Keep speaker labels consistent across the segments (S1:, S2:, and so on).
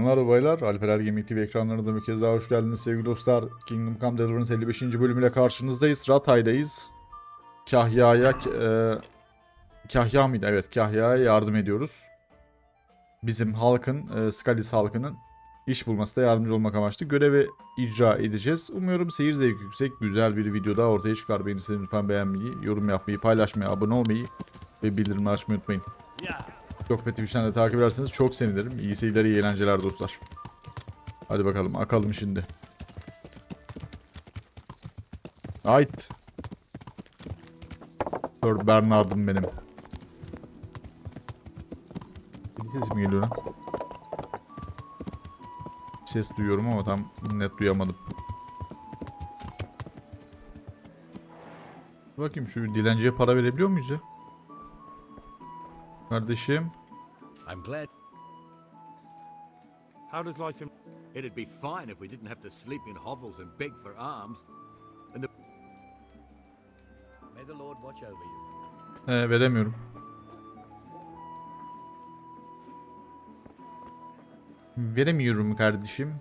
S1: Bayanlar baylar, Alper Ergin TV ekranlarında bir kez daha hoş geldiniz sevgili dostlar. Come Deliverance 55. bölümüyle karşınızdayız. Ratay'dayız. Kahya mıydı? Evet, Kahya'ya yardım ediyoruz. Bizim halkın, Skalis halkının iş bulmasına yardımcı olmak amaçlı görevi icra edeceğiz. Umuyorum seyir zevki yüksek, güzel bir video daha ortaya çıkar. Beğenirseniz lütfen beğenmeyi, yorum yapmayı, paylaşmayı, abone olmayı ve bildirimleri açmayı unutmayın. Sohbeti güçten de takip ederseniz çok sevinirim. İyi seyirler, iyi eğlenceler dostlar. Hadi bakalım, akalım şimdi. Ait. Sir Bernard'ım benim. Bir ses mi geliyor lan? Ses duyuyorum ama tam net duyamadım. Bakayım şu dilenciye para verebiliyor muyuz ya? Kardeşim.
S2: I'm glad.
S3: How does life
S2: It'd be fine if we didn't have to sleep in hovels and beg for alms. And the May the Lord watch over you.
S1: Veremiyorum. Veremiyorum kardeşim.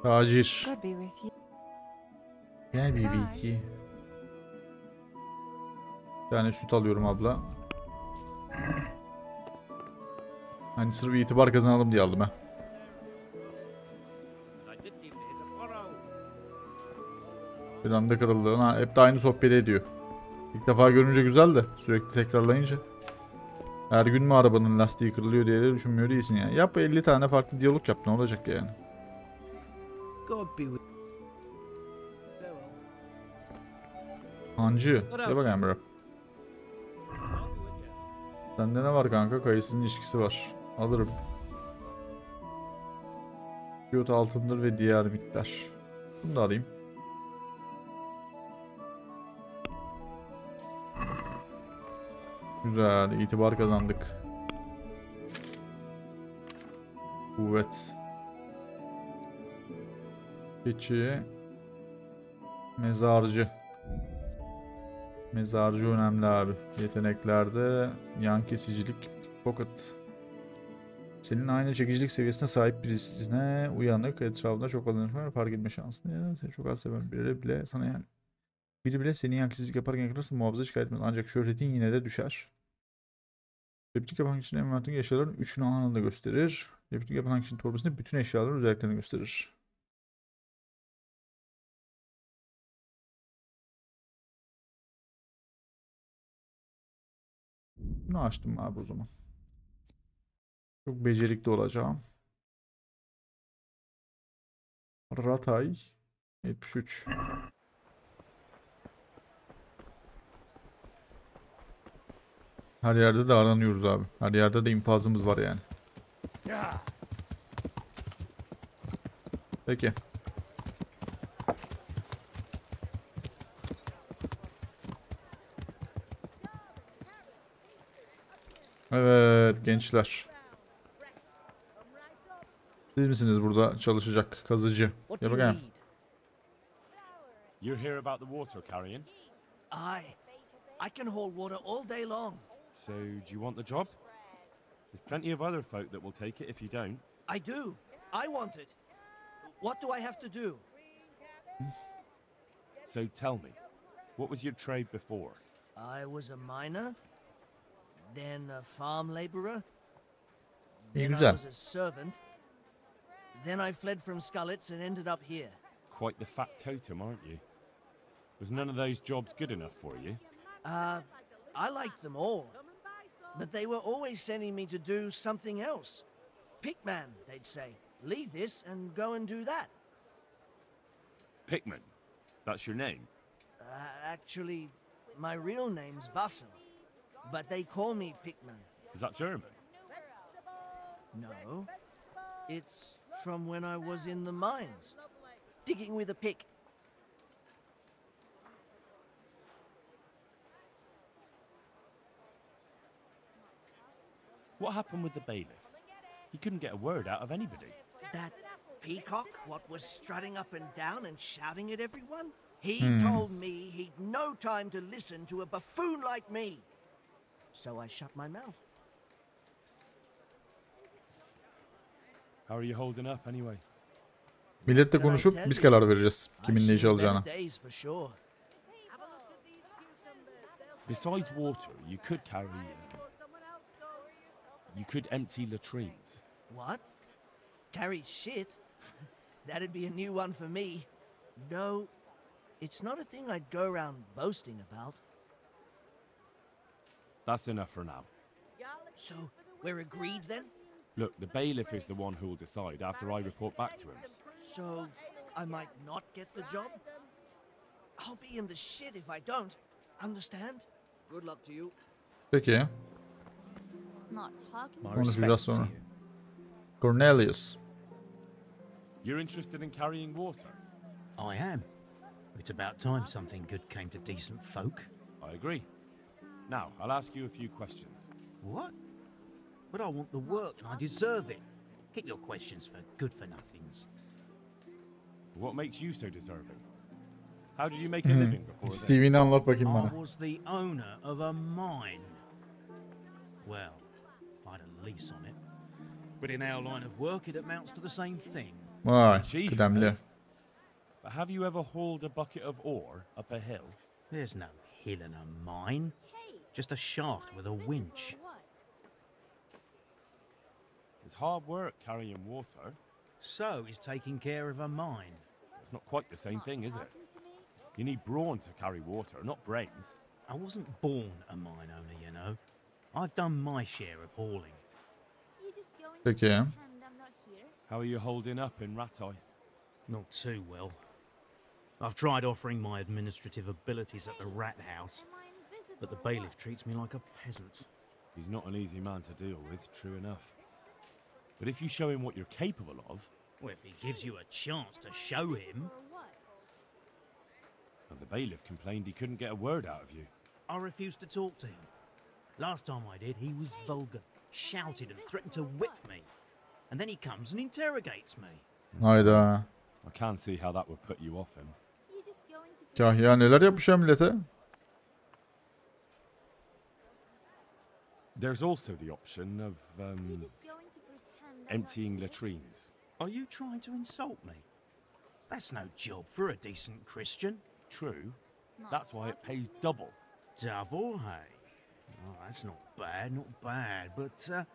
S1: Tacir. Gel BB2. Bir tane süt alıyorum abla. Hani sırf itibar kazanalım diye aldım ha. Bir anda kırıldı. Ha, hep de aynı sohbet ediyor. İlk defa görünce güzel de sürekli tekrarlayınca. Her gün mü arabanın lastiği kırılıyor diye de düşünmüyor değilsin yani. Yap 50 tane farklı diyalog yap, ne olacak yani. Hancı. Gel bakayım bro. Sende ne var kanka? Kayısının ilişkisi var. Alırım. Fiyot altındır ve diğer miktar. Bunu da alayım. Güzel. İtibar kazandık. Kuvvet. Keçi. Mezarcı. Mezarcı önemli abi. Yeteneklerde yan kesicilik, pocket. Senin aynı çekicilik seviyesine sahip birisine uyanık, etrafında çok alınır, fark etme şansın. Yani seni çok az seven biri bile sana yani. Biri bile senin yan kesicilik yaparken yakalarsa muhafaza şikayet etmez. Ancak şöhretin yine de düşer. Replik yapan kişinin envanterindeki eşyaların 3'ünü anında gösterir. Replik yapan kişinin torbasında bütün eşyaların özelliklerini gösterir. Bunu açtım abi o zaman. Çok becerikli olacağım. Ratay 73. Her yerde de aranıyoruz abi. Her yerde de infazımız var yani. Peki. Evet gençler. Siz misiniz burada çalışacak kazıcı? Ya bakayım.
S3: You hear about the water carrying?
S4: I can haul water all day long.
S3: So, do you want the job? There's plenty of other folk that will take it if you don't.
S4: I do. I want it. What do I have to do?
S3: So tell me, what was your trade before?
S4: I was a miner, then a farm laborer,
S1: İyi
S4: then I
S1: güzel.
S4: was a servant, then I fled from Skullet's and ended up here.
S3: Quite the fat totem, aren't you? Was none of those jobs good enough for you?
S4: I liked them all, but they were always sending me to do something else. Pickman, they'd say. Leave this and go and do that.
S3: Pickman, that's your name?
S4: Actually, my real name's Vassal, but they call me Pickman.
S3: Is that German?
S4: No, it's from when I was in the mines, digging with a pick.
S3: What happened with the bailiff? He couldn't get a word out of anybody.
S4: That peacock what was strutting up and down and shouting at everyone? He told me he'd no time to listen to a buffoon like me. So I shut my mouth.
S3: How are you holding up anyway?
S1: Milletle konuşup biz karar vereceğiz kimin ne iş alacağına.
S3: Besides water, you could carry. You could empty latrines.
S4: What? Carry shit? That'd be a new one for me. No, it's not a thing I'd go around boasting about.
S3: That's enough for now.
S4: So, we're agreed then?
S3: Look, the bailiff is the one who will decide after I report back to him.
S4: So, I might not get the job? I'll be in the shit if I don't. Understand? Good luck to you.
S1: Peki. Konuşacağız sonra. Cornelius.
S3: You're interested in carrying water?
S5: I am. It's about time something good came to decent folk.
S3: I agree. Now, I'll ask you a few questions.
S5: What? But I want the work and I deserve it. Keep your questions for good-for-nothings.
S3: What makes you so deserving? How did you make a living before this?
S1: Steve'ini anlat bakayım
S5: I
S1: bana.
S5: was the owner of a mine. Well, I had a lease on it. But in our line of work, it amounts to the same thing.
S1: Vay,
S3: Chief,
S1: kıdemli.
S3: But have you ever hauled a bucket of ore up a hill?
S5: There's no hill in a mine. Just a shaft with a winch.
S3: It's hard work carrying water.
S5: So is taking care of a mine.
S3: It's not quite the same thing, is it? You need brawn to carry water, not brains.
S5: I wasn't born a mine owner, you know. I've done my share of hauling.
S1: Peki.
S3: How are you holding up in Rattay?
S5: Not too well. I've tried offering my administrative abilities at the rat house, but the bailiff treats me like a peasant.
S3: He's not an easy man to deal with, true enough. But if you show him what you're capable of...
S5: Well, if he gives you a chance to show him...
S3: And the bailiff complained he couldn't get a word out of you.
S5: I refused to talk to him. Last time I did, he was vulgar, shouted and threatened to whip me. And then he comes and interrogates me.
S1: Hayda.
S3: I can't see how that would put you off him.
S1: Kahya neler yapmış ya millete?
S3: There's also the option of, emptying latrines.
S5: Are you trying to insult me? That's no job for a decent Christian.
S3: True. That's why it pays double.
S5: Double, hey? Oh, that's not bad. But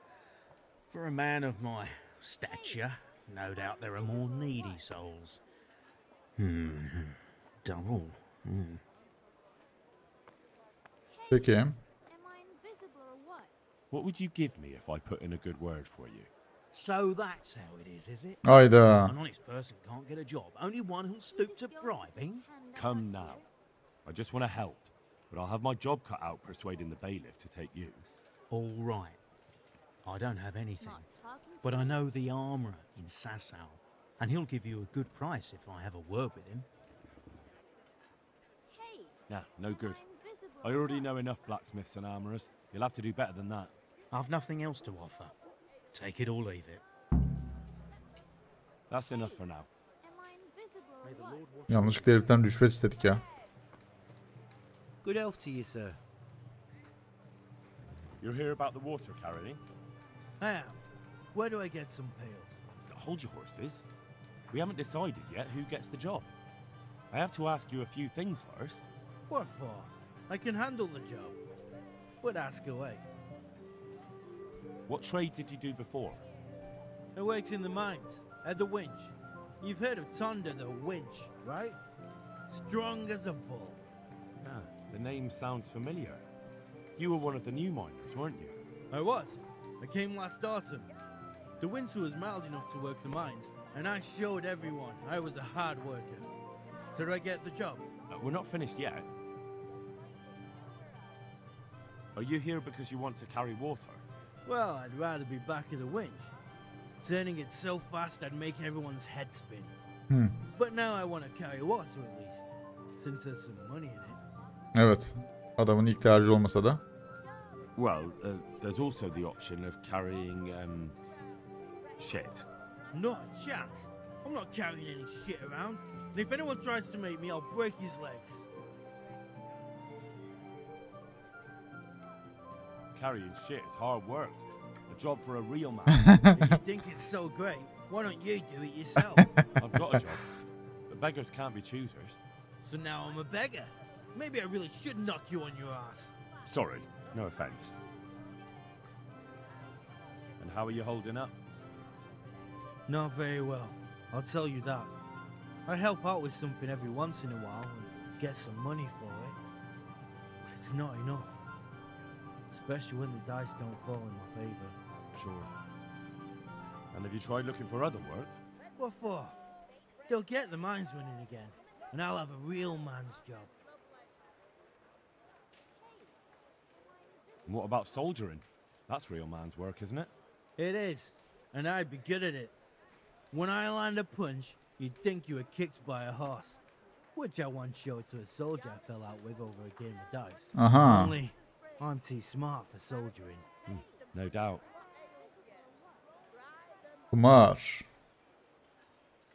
S5: for a man of my stature, no doubt there are more needy souls. Double.
S1: Peki.
S3: What would you give me if I put in a good word for you?
S5: So that's how it is it?
S1: Hayda.
S5: An honest person can't get a job. Only one who'll stoop to bribing.
S3: Come now. I just want to help, but I'll have my job cut out persuading the bailiff to take you.
S5: All right. I don't have anything, but I know the armourer in Sasau, and he'll give you a good price if I have a word with him.
S3: Nah, no good. I already know enough blacksmiths and armourers. You'll have to do better than that.
S5: I've nothing else to offer. Take it or leave it.
S3: That's enough for now.
S1: Yanlışlıkla heriften rüşvet istedik ya.
S6: Good health to you, sir.
S3: You're here about the water carrying?
S6: I am. Where do I get some pails?
S3: Hold your horses. We haven't decided yet who gets the job. I have to ask you a few things first.
S6: What for? I can handle the job. But ask away.
S3: What trade did you do before?
S6: I worked in the mines, at the winch. You've heard of Thunder the winch, right? Strong as a bull.
S3: Ah, the name sounds familiar. You were one of the new miners, weren't you?
S6: I was. I came last autumn. The winter was mild enough to work the mines, and I showed everyone I was a hard worker. So did I get the job?
S3: We're not finished yet. Are you here because you want to carry water?
S6: Well, I'd rather be back at the winch. Turning it so fast I'd make everyone's head spin. But now I want to carry water at least, since there's some money in it.
S1: Evet. Adamın ilk tercih olmasa da.
S3: Well, there's also the option of carrying, shit.
S6: Not a chance. I'm not carrying any shit around. And if anyone tries to make me, I'll break his legs.
S3: Carrying shit is hard work. A job for a real man.
S6: If you think it's so great, why don't you do it yourself?
S3: I've got a job. But beggars can't be choosers.
S6: So now I'm a beggar. Maybe I really should knock you on your ass.
S3: Sorry, no offense. And how are you holding up?
S6: Not very well, I'll tell you that. I help out with something every once in a while and get some money for it. But it's not enough. Especially when the dice don't fall in my favor.
S3: Sure. And have you tried looking for other work?
S6: What for? They'll get the mines running again, and I'll have a real man's job.
S3: And what about soldiering? That's real man's work, isn't it?
S6: It is, and I'd be good at it. When I land a punch, you'd think you were kicked by a horse, which I once showed to a soldier I fell out with over a game of dice. Only, I'm too smart for soldiering.
S3: No doubt.
S1: Kumar.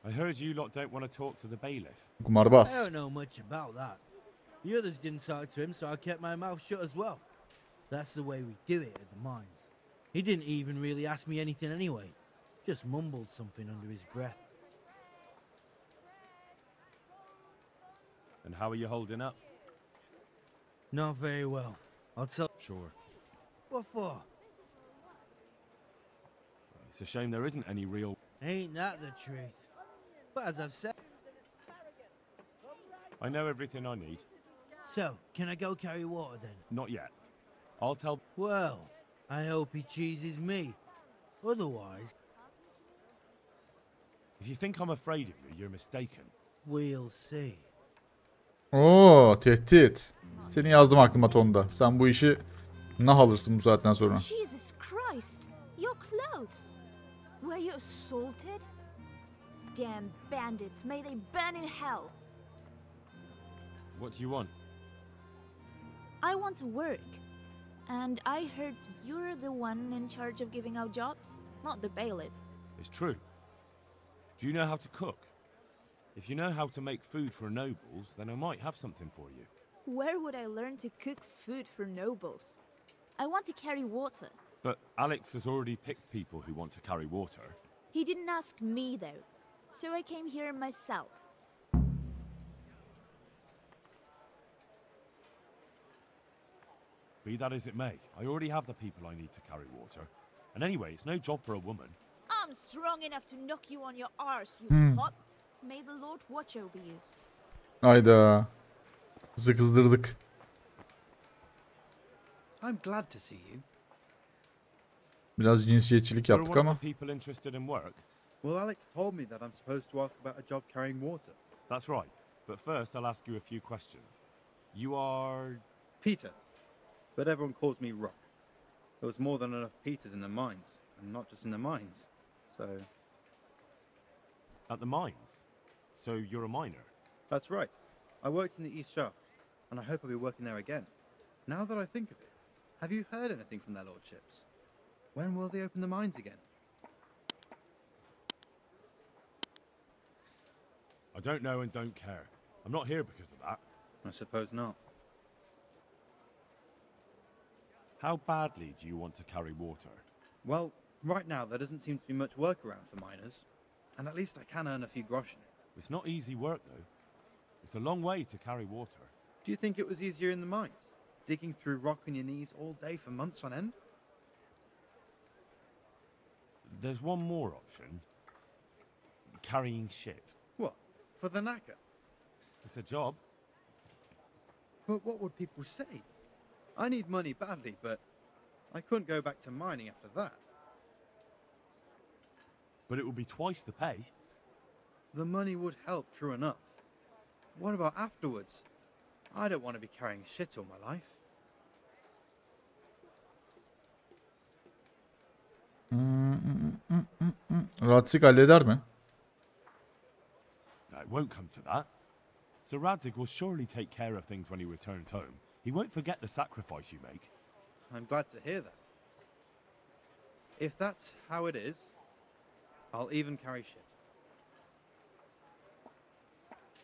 S3: I heard you lot don't want to talk to the bailiff.
S6: I
S1: Kumarbaz.
S6: don't know much about that. The others didn't talk to him, so I kept my mouth shut as well. That's the way we do it at the mines. He didn't even really ask me anything anyway. Just mumbled something under his breath.
S3: And how are you holding up?
S6: Not very well. I'll tell.
S3: Sure.
S6: What for?
S3: It's a shame there isn't any real...
S6: Ain't that the truth? But as I've said...
S3: I know everything I need.
S6: So, can I go carry water then?
S3: Not yet. I'll tell...
S6: Well, I hope he chooses me. Otherwise...
S3: If you think I'm afraid of you, you're mistaken.
S6: We'll see.
S1: Oo, tehdit. Seni yazdım aklıma tonda. Sen bu işi nah alırsın bu saatten sonra.
S7: Jesus Christ! Your clothes! Were you assaulted? Damn bandits, may they burn in hell!
S3: What do you want?
S7: I want to work. And I heard you're the one in charge of giving out jobs, not the bailiff.
S3: It's true. Do you know how to cook? If you know how to make food for nobles, then I might have something for you.
S7: Where would I learn to cook food for nobles? I want to carry water.
S3: But Alex has already picked people who want to carry water.
S7: He didn't ask me though, so I came here myself.
S3: Be that as it may, I already have the people I need to carry water. And anyway, it's no job for a woman.
S7: I'm strong enough to knock you on your arse, you hot. May the Lord watch over you.
S1: Hayda. Kızı kızdırdık.
S8: I'm glad to see you.
S1: Biraz cinsiyetçilik
S3: You're
S1: yaptık
S3: one of
S1: ama.
S3: the people interested in work?
S8: Well, Alex told me that I'm supposed to ask about a job carrying water.
S3: That's right. But first, I'll ask you a few questions. You are...
S8: Peter. But everyone calls me Rock. There was more than enough Peters in the mines, and not just in the mines. So...
S3: At the mines? So you're a miner?
S8: That's right. I worked in the East Shaft, and I hope I'll be working there again. Now that I think of it, have you heard anything from their lordships? When will they open the mines again?
S3: I don't know and don't care. I'm not here because of that.
S8: I suppose not.
S3: How badly do you want to carry water?
S8: Well, right now there doesn't seem to be much work around for miners, and at least I can earn a few groschen.
S3: It's not easy work, though. It's a long way to carry water.
S8: Do you think it was easier in the mines? Digging through rock on your knees all day for months on end?
S3: There's one more option. Carrying shit.
S8: What? For the knacker?
S3: It's a job.
S8: But what would people say? I need money badly, but I couldn't go back to mining after that.
S3: But it would be twice the pay.
S8: The money would help, true enough. What about afterwards? I don't want to be carrying shit all my life.
S1: Ratsik halleder mi?
S3: No, it won't come to that. So Radzig will surely take care of things when he returns home. He won't forget the sacrifice you make.
S8: I'm glad to hear that. If that's how it is, I'll even carry shit.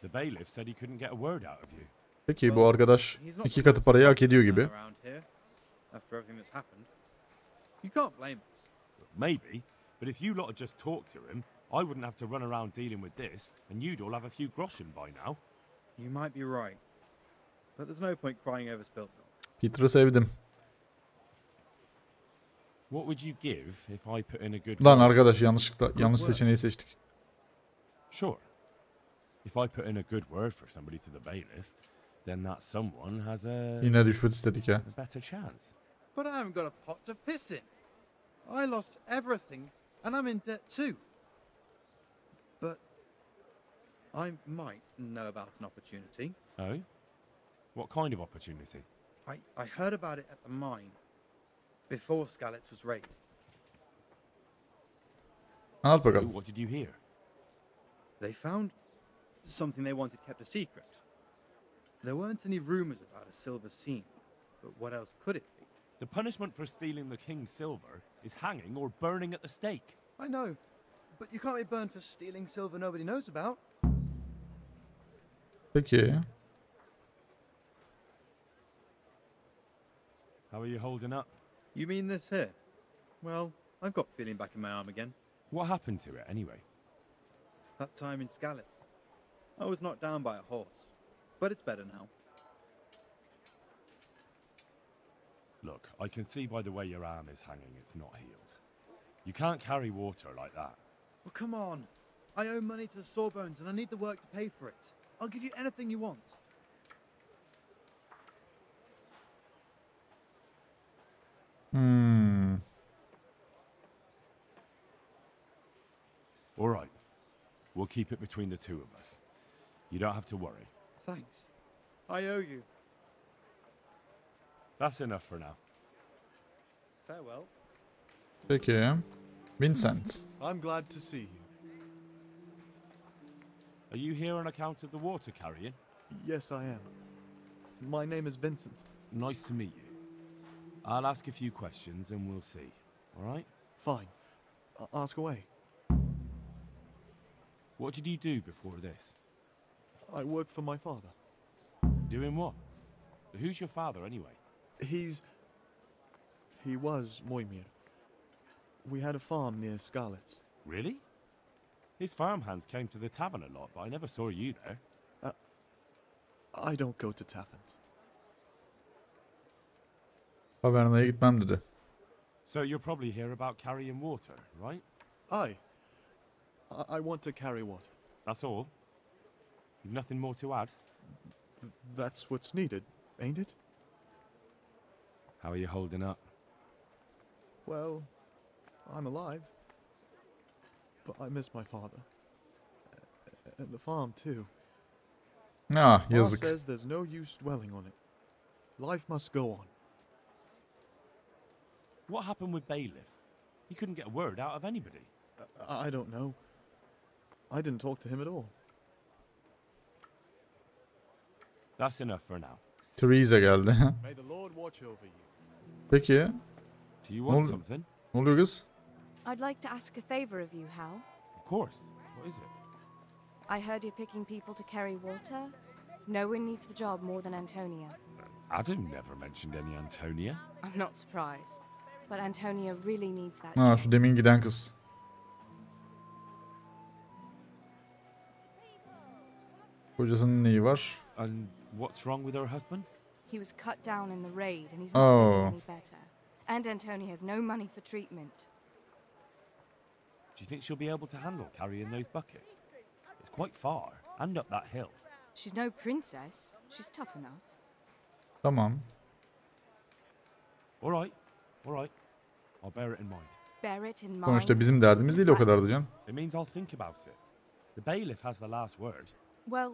S3: The bailiff said he couldn't get a word out of you.
S1: Peki bu arkadaş 2 katı parayı hak ediyor gibi.
S8: Around here, after everything that's happened. You can't blame us.
S3: Maybe, but if you lot had just talked to him, I wouldn't have to run around dealing with this, and you'd all have a few groschen by now.
S8: You might be right. But there's no point crying over spilt milk.
S1: Peter'ı sevdim.
S3: What would you give if I put in a good
S1: Lan
S3: word?
S1: arkadaş yanlış seçeneği seçtik.
S3: Sure. If I put in a good word for somebody to the bailiff, then that someone has
S1: Yine rüşvet istedik ya.
S3: a better chance.
S8: But I haven't got a pot to piss in. I lost everything, and I'm in debt too. But I might know about an opportunity.
S3: Oh? What kind of opportunity?
S8: I heard about it at the mine before Skalitz was raised.
S1: Anlat
S3: So,
S1: bakalım.
S3: what did you hear?
S8: They found something they wanted kept a secret. There weren't any rumors about a silver scene, but what else could it be?
S3: The punishment for stealing the king's silver is hanging or burning at the stake.
S8: I know, but you can't be burned for stealing silver nobody knows about.
S1: Peki.
S3: How are you holding up?
S8: You mean this here? Well, I've got feeling back in my arm again.
S3: What happened to it, anyway?
S8: That time in Skalitz, I was knocked down by a horse, but it's better now.
S3: Look, I can see by the way your arm is hanging it's not healed. You can't carry water like that.
S8: Well, come on. I owe money to the Sawbones and I need the work to pay for it. I'll give you anything you want.
S3: All right. We'll keep it between the two of us. You don't have to worry.
S8: Thanks. I owe you.
S3: That's enough for now.
S8: Farewell.
S1: Peki. Vincent.
S9: I'm glad to see you.
S3: Are you here on account of the water carrying?
S9: Yes, I am. My name is Vincent.
S3: Nice to meet you. I'll ask a few questions and we'll see. All right?
S9: Fine. Ask away.
S3: What did you do before this?
S9: I work for my father.
S3: Doing what? Who's your father, anyway?
S9: He was Moimir. We had a farm near Skalitz.
S3: Really? His farmhands came to the tavern a lot, but I never saw you there.
S9: I don't go to taverns.
S1: Tavernaya gitmem dedi.
S3: So you're probably here about carrying water, right?
S9: I want to carry water.
S3: That's all? You've nothing more to add?
S9: That's what's needed, ain't it?
S3: How are you holding up?
S9: Well, I'm alive. But I miss my father. And the farm, too.
S1: Ah,
S9: Ma
S1: yazık.
S9: says there's no use dwelling on it. Life must go on.
S3: What happened with Bailiff? He couldn't get a word out of anybody.
S9: I don't know. I didn't talk to him at all.
S3: That's enough for now.
S1: Theresa geldi.
S9: May the Lord watch over you.
S1: Peki.
S3: Do you want
S1: Ol-
S3: something?
S1: Ne oluyor kız?
S10: I'd like to ask a favor of you, Hal.
S3: Of course. What is it?
S10: I heard you're picking people to carry water. No one needs the job more than Antonia.
S3: Adam never mentioned any Antonia.
S10: I'm not surprised. But Antonia really needs that
S1: Ha
S10: job.
S1: şu demin giden kız. Kocasının neyi var?
S3: And what's wrong with her husband?
S10: He was cut down in the raid and he's not getting
S1: Oh.
S10: any better. And Antonia has no money for treatment.
S3: Do you think she'll be able to handle carrying those buckets? It's quite far, and up that hill.
S10: She's no princess. She's tough enough.
S1: Tamam.
S3: All right, all right. I'll bear it in mind.
S10: Bear it in mind.
S1: Sonuçta bizim derdimiz değil o kadardı canım.
S3: It means I'll think about it. The bailiff has the last word.
S10: Well,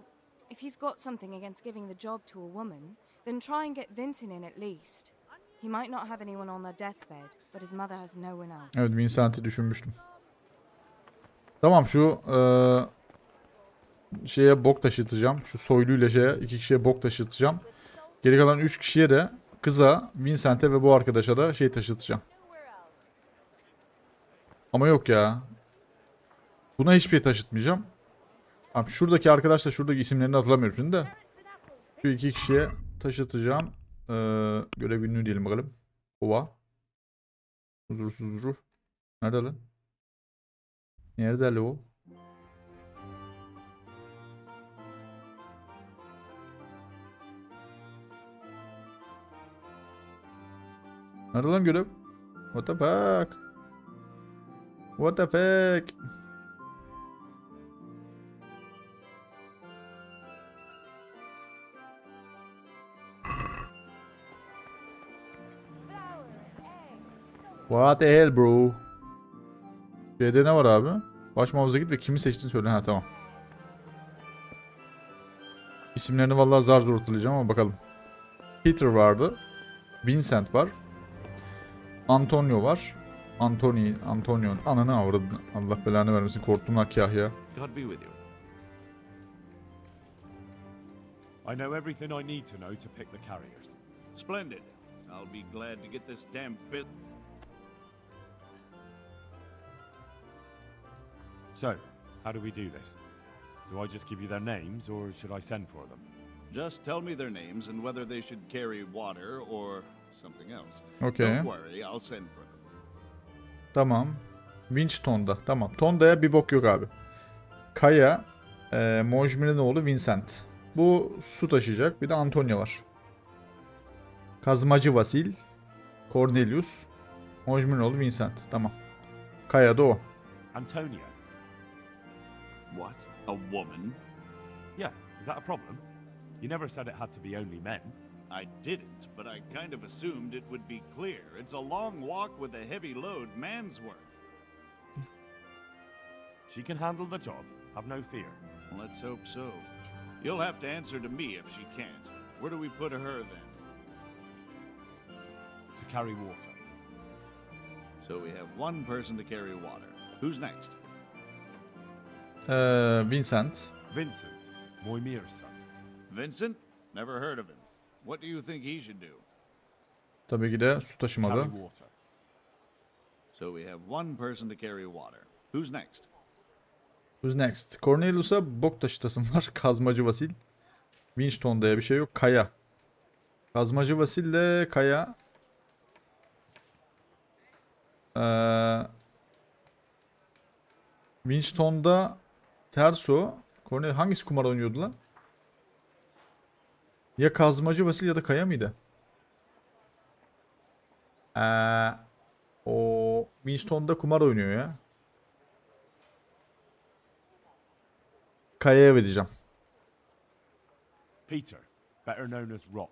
S10: if he's got something against giving the job to a woman, then try and get Vincent in at least. He might not have anyone on their deathbed, but his mother has no one else.
S1: Evet, Vincent'i düşünmüştüm. Tamam, şu şeye bok taşıtacağım. Şu soyluyla şeye 2 kişiye bok taşıtacağım. Geri kalan 3 kişiye de kıza, Vincent'e ve bu arkadaşa da şey taşıtacağım. Ama yok ya. Buna hiçbir şey taşıtmayacağım. Abi şuradaki arkadaşlar, şuradaki isimlerini hatırlamıyorum şimdi de. Şu iki kişiye taşıtacağım. Görev günlüğü diyelim bakalım. Ova. Huzursuz ruh. Nerede lan? Nerede lan o? Nerede lan görev? What the fuck? What the fuck? What the hell bro? Şeyde ne var abi? Baş muhafıza git ve kimi seçtiğini söyle. Ha tamam. İsimlerini vallahi zar zor hatırlayacağım ama bakalım. Peter vardı. Vincent var. Antonio var. Antonio. Ananı avradını. Allah belanı vermesin. Korktum akah ya.
S3: God be with you. I know everything I need to know to pick the carriers.
S2: Splendid. I'll be glad to get this damn bit.
S3: So, how do we do this? Do I just give you their names, or should I send for them?
S2: Just tell me their names and whether they should carry water or something else.
S1: Okay.
S2: Don't worry, I'll send for them.
S1: Tamam. Winch Tonda. Tamam. Tonda'ya bir bok yok abi. Kaya, Mojmir'in oğlu Vincent. Bu su taşıyacak. Bir de Antonio var. Kazmacı Vasil, Cornelius, Mojmir'in oğlu Vincent. Tamam. Kaya da o.
S3: Antonio.
S2: What? A woman?
S3: Yeah, is that a problem? You never said it had to be only men.
S2: I didn't, but I kind of assumed it would be clear. It's a long walk with a heavy load, man's work.
S3: She can handle the job, have no fear.
S2: Let's hope so. You'll have to answer to me if she can't. Where do we put her then?
S3: To carry water.
S2: So we have one person to carry water. Who's next?
S1: Vincent.
S3: Vincent, Moimir's son.
S2: Vincent? Never heard of him. What do you think he should do?
S1: Tabii ki de su taşımada.
S3: Carry water.
S2: So we have one person to carry water. Who's next?
S1: Who's next? Cornelius'a bok taşıtasım var. Kazmacı Vasil. Winchton'da bir şey yok. Kaya. Kazmacı Vasil'le Kaya. Winchton'da Terso. Cornelius hangisi kumar oynuyordu lan? Ya Kazmacı Vasil ya da Kaya mıydı? O Winchton'da kumar oynuyor ya. Kaya'ya vereceğim.
S3: Peter, better known as Rock.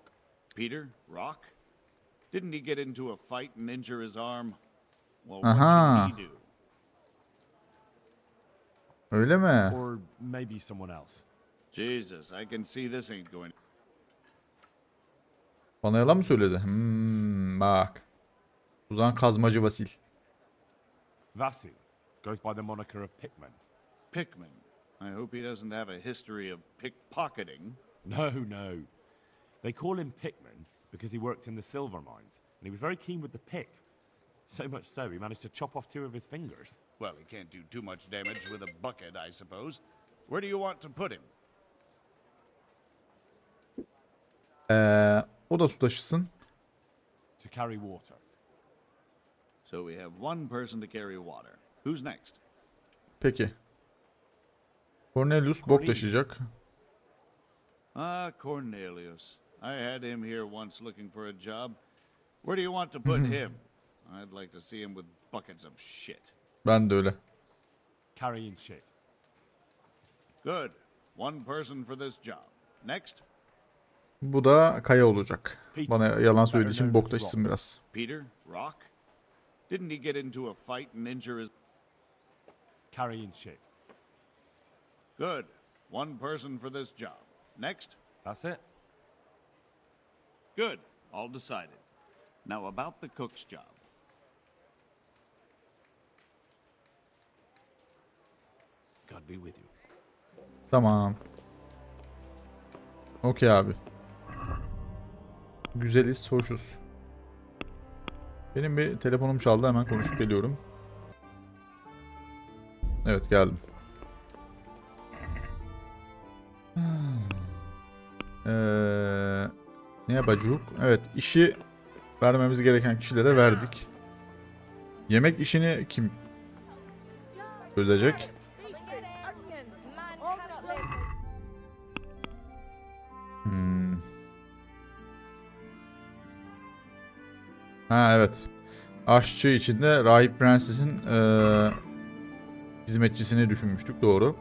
S2: Peter? Rock? Didn't he get into a fight and injure his arm? Well,
S1: Aha.
S2: what should he do?
S1: Öyle mi?
S3: Or maybe someone else.
S2: Jesus, I can see this ain't going.
S1: Bana yalan mı söyledi? Bak. O zaman Kazmacı Vasil.
S3: Vasil goes by the moniker of Pickman.
S2: Pickman. I hope he doesn't have a history of pickpocketing.
S3: No, no. They call him Pickman because he worked in the silver mines, and he was very keen with the pick. So much so, he managed to chop off 2 of his fingers.
S2: Well, he can't do too much damage with a bucket, I suppose. Where do you want to put him?
S1: O da su taşısın.
S3: To carry water.
S2: So we have one person to carry water. Who's next?
S1: Peki. Cornelius bok taşıyacak.
S2: Ah, Cornelius. I had him here once looking for a job. Where do you want to put him? I'd like to see him with buckets of shit.
S1: Ben de öyle.
S3: Carrying shit.
S2: Good. One person for this job. Next.
S1: Bu da Kaya olacak. Bana yalan söylediği için bok taşısın biraz.
S2: Peter? Rock? Didn't he get into a fight and injure his...
S3: Carrying shit.
S2: Good. One person for this job. Next.
S3: That's it.
S2: Good. All decided. Now about the cook's job. God be with you.
S1: Tamam. Okey abi. Güzeliz, hoşuz. Benim bir telefonum çaldı, hemen konuşup geliyorum. Evet, geldim. Ne yapacağız? Evet, işi vermemiz gereken kişilere verdik. Yemek işini kim çözecek? Ha evet. Aşçı içinde Rahip Prenses'in hizmetçisini düşünmüştük. Doğru.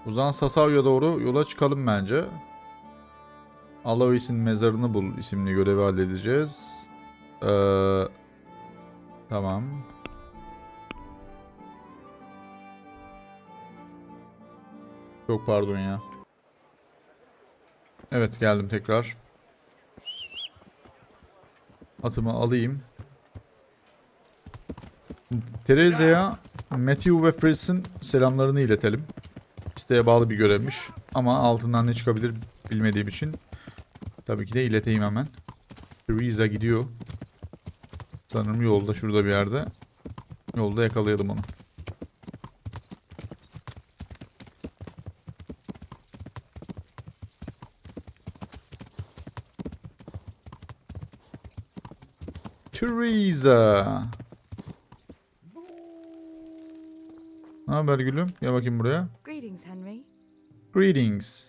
S1: O zaman Sasavya'ya doğru yola çıkalım bence. Alois'in mezarını bul isimli görevi halledeceğiz. Tamam. Çok pardon ya. Evet, geldim tekrar. Atımı alayım. Terezia'ya Matthew ve Fritz'in selamlarını iletelim. İsteğe bağlı bir görevmiş. Ama altından ne çıkabilir bilmediğim için tabii ki de ileteyim hemen. Teresa gidiyor. Sanırım yolda, şurada bir yerde. Yolda yakalayalım onu. Teresa. Ne haber gülüm? Gel bakayım buraya.
S10: Greetings, Henry.
S1: Greetings.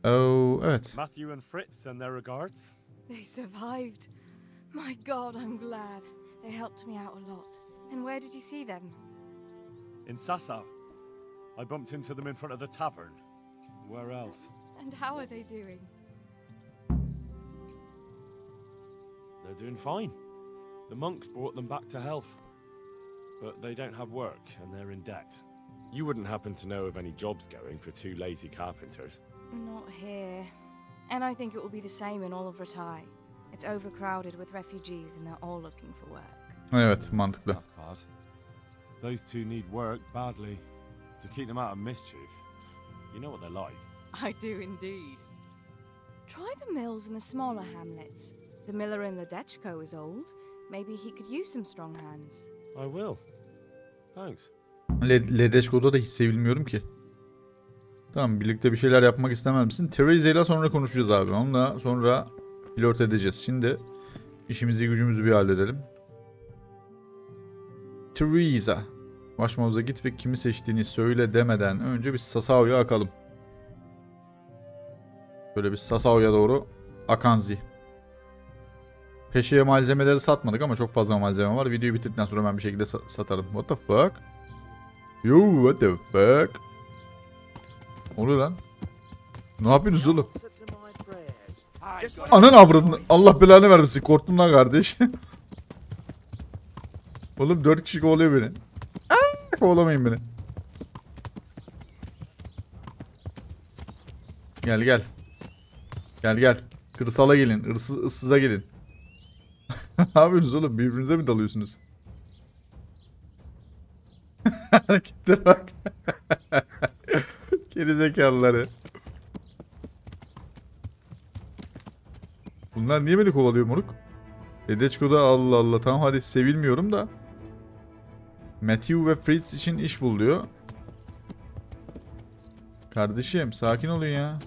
S1: Oh, evet.
S3: Matthew and Fritz and their regards.
S10: They survived. My God, I'm glad. They helped me out a lot. And where did you see them?
S3: In Sasau. I bumped into them in front of the tavern. Where else?
S10: And how are they doing?
S3: They're doing fine. The monks brought them back to health. But they don't have work and they're in debt. You wouldn't happen to know of any jobs going for two lazy carpenters?
S10: Not here. And I think it will be the same in all of Ratai. It's overcrowded with refugees and they're all looking for work.
S1: Evet, mantıklı.
S3: That's bad. Those two need work badly to keep them out of mischief. You know what they're like.
S10: I do indeed. Try the mills in the smaller hamlets. The miller in the Dechko is old. Maybe he could use some strong hands.
S3: I will. Thanks.
S1: Ledeşko'da da hiç sevilmiyorum ki. Tamam, birlikte bir şeyler yapmak istemez misin? Teresa ile sonra konuşacağız abi. Onunla sonra flört edeceğiz. Şimdi işimizi gücümüzü bir halledelim. Teresa. Başmağıza git ve kimi seçtiğini söyle demeden önce bir Sasao'ya akalım. Böyle bir Sasao'ya doğru akanzi. Peşeye malzemeleri satmadık ama çok fazla malzeme var. Videoyu bitirdikten sonra ben bir şekilde satarım. What the fuck? Yo, what the fuck? Ne oluyor lan? Ne yapıyorsunuz oğlum? Anan avradını. Allah belanı vermesin. Korktum lan kardeş. Oğlum 4 kişi kovalıyor beni. Kovalamayın beni. Gel gel. Gel gel. Kırsala gelin. Issıza gelin. Ne yapıyorsunuz oğlum? Birbirinize mi dalıyorsunuz? Hareketlere bak. Gerizekalıları. Bunlar niye beni kovalıyor moruk? Dedeçko'da Allah Allah. Tamam hadi sevilmiyorum da. Matthew ve Fritz için iş bul diyor. Kardeşim sakin olun ya.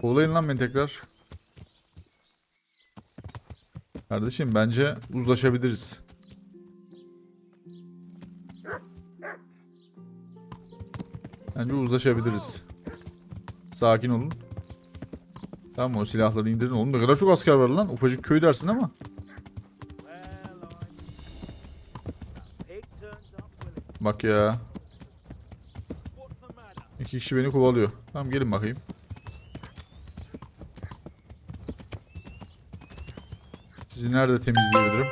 S1: Kovalayın lan beni tekrar. Kardeşim bence uzlaşabiliriz. Bence uzlaşabiliriz. Sakin olun. Tamam, o silahları indirin oğlum. Ne kadar çok asker var lan. Ufacık köy dersin ama. Bak ya. 2 kişi beni kovalıyor. Tamam gelin bakayım. Sizi nerede temizleyebilirim?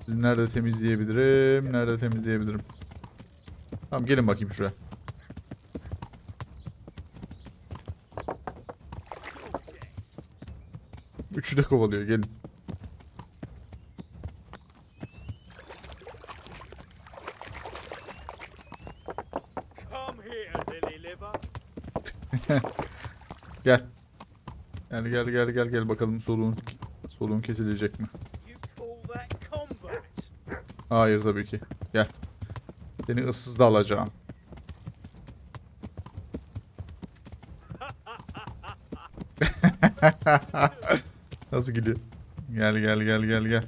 S1: Sizi nerede temizleyebilirim? Nerede temizleyebilirim? Tamam gelin bakayım şuraya. Üçü de kovalıyor, gelin. Gel. Gel bakalım soluğun kesilecek mi? Hayır tabii ki. Gel. Seni ıssız da alacağım. Nasıl gülüyor? Gel gel gel gel gel.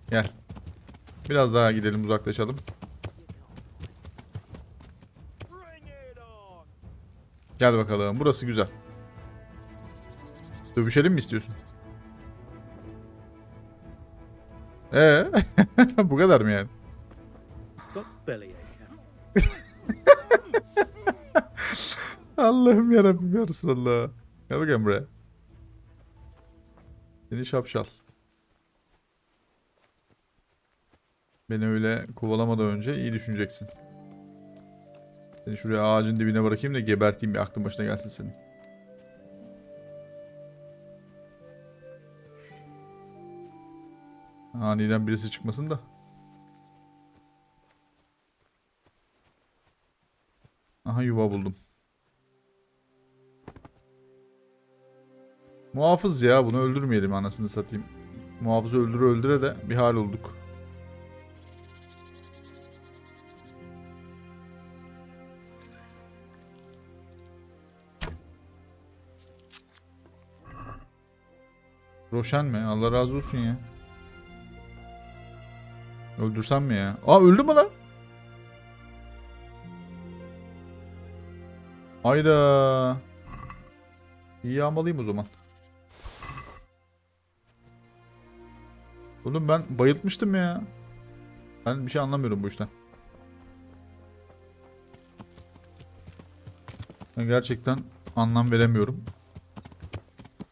S1: Gel. Biraz daha gidelim, uzaklaşalım. Gel bakalım. Burası güzel. Dövüşelim mi istiyorsun? Bu kadar mı yani? Allah'ım yarabbim ya Resulallah. Gel bakayım buraya. Seni şapşal. Beni öyle kovalamadan önce iyi düşüneceksin. Seni şuraya ağacın dibine bırakayım da geberteyim, bir aklın başına gelsin senin. Aniden birisi çıkmasın da. Aha, yuva buldum. Muhafız ya, bunu öldürmeyelim anasını satayım. Muhafızı öldüre öldüre de bir hal olduk. Roşen mi? Allah razı olsun ya. Öldürsem mi ya? Aa, öldü mü lan? Hayda. İyi yağmalıyım o zaman. Oğlum ben bayıltmıştım ya. Ben bir şey anlamıyorum bu işten. Ben gerçekten anlam veremiyorum.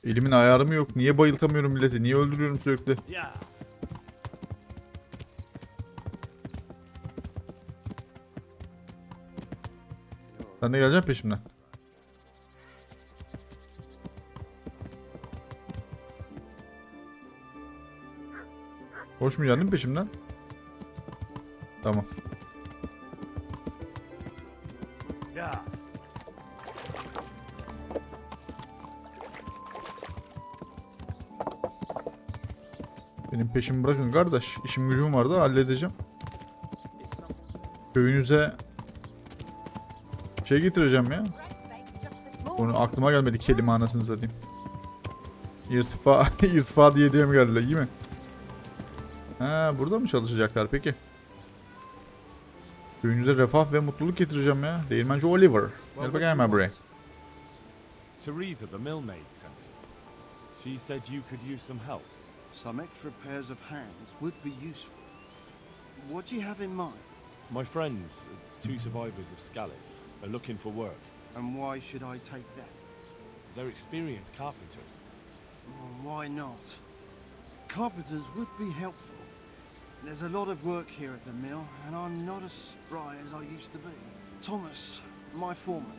S1: Elimin ayarı mı yok? Niye bayıltamıyorum milleti? Niye öldürüyorum sürekli? Sen de geleceksin peşimden. Koşmayacaksın değil mi peşimden? Tamam. Benim peşimi bırakın kardeş. İşim gücüm vardı, halledeceğim. Köyünüze şey getireceğim ya. Onu aklıma gelmedi, kelime anasını satayım. İrtifa diye geldiler, iyi mi? Ha, burada mı çalışacaklar peki? Köyünüze refah ve mutluluk getireceğim ya. Değirmenci Oliver. Gel bakayım buraya.
S3: Teresa, the millmaid, sent me. She said you could use some help.
S11: Some extra pairs of hands would be useful. What do you have in mind?
S3: My friends, two survivors of Scallis, are looking for work.
S11: And why should I take them?
S3: They're experienced carpenters.
S11: Why not? Carpenters would be helpful. There's a lot of work here at the mill, and I'm not as spry as I used to be. Thomas, my foreman,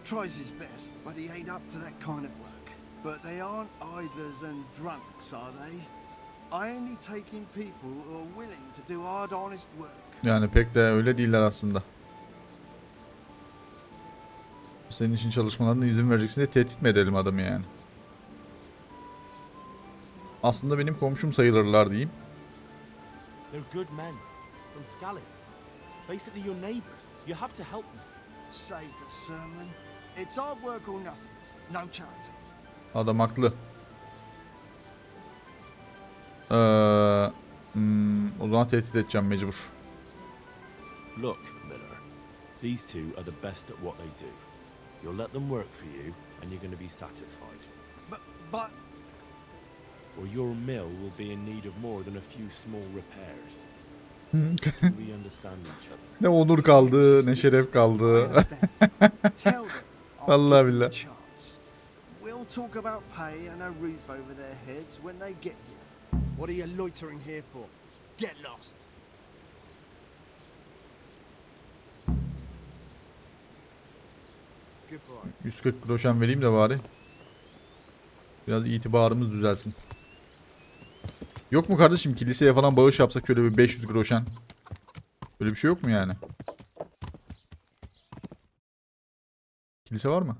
S11: tries his best, but he ain't up to that kind of work. But they aren't idlers and drunks, are they? I only take in people who are willing to do hard, honest work.
S1: Yani pek de öyle değiller aslında. Senin için çalışmalarına izin vereceksin diye tehdit mi edelim adamı yani? Aslında benim komşum sayılırlar diyeyim.
S5: They're good men from Scallis. Basically your neighbors. You have to help them.
S11: Save the sermon. It's our work or nothing. No charity.
S1: Adam haklı. O zaman tehdit edeceğim mecbur.
S3: Look, Miller. These two are the best at what they do. You'll let them work for you, and you're going to be satisfied.
S11: But...
S3: Or your mill will be in need of more than a few small repairs. We understand each other.
S1: Ne onur kaldı, ne şeref kaldı. Vallahi billahi.
S11: We'll talk about pay and a roof over their heads when they get here. What are you loitering here for? Get lost. Goodbye.
S1: 140 groşen vereyim de bari. Biraz itibarımız düzelsin. Yok mu kardeşim, kiliseye falan bağış yapsak şöyle bir 500 groşen. Böyle bir şey yok mu yani? Kilise var mı?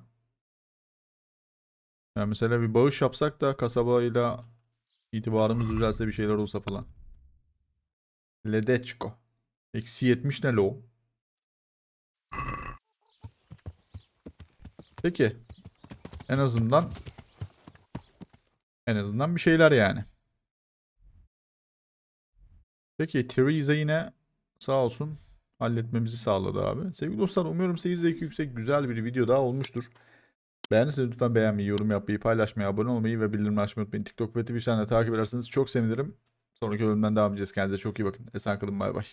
S1: Yani mesela bir bağış yapsak da kasabayla itibarımız düzelse bir şeyler olsa falan. Ledeçko. Eksi 70 ne lo? Peki. En azından bir şeyler yani. Peki Theresa yine sağ olsun halletmemizi sağladı abi. Sevgili dostlar, umuyorum seyir zevki yüksek güzel bir video daha olmuştur. Beğendiyseniz lütfen beğenmeyi, yorum yapmayı, paylaşmayı, abone olmayı ve bildirimleri açmayı unutmayın. TikTok ve Twitch'ten de takip ederseniz çok sevinirim. Sonraki bölümden devam edeceğiz. Kendinize çok iyi bakın. Esen kalın, bay bay.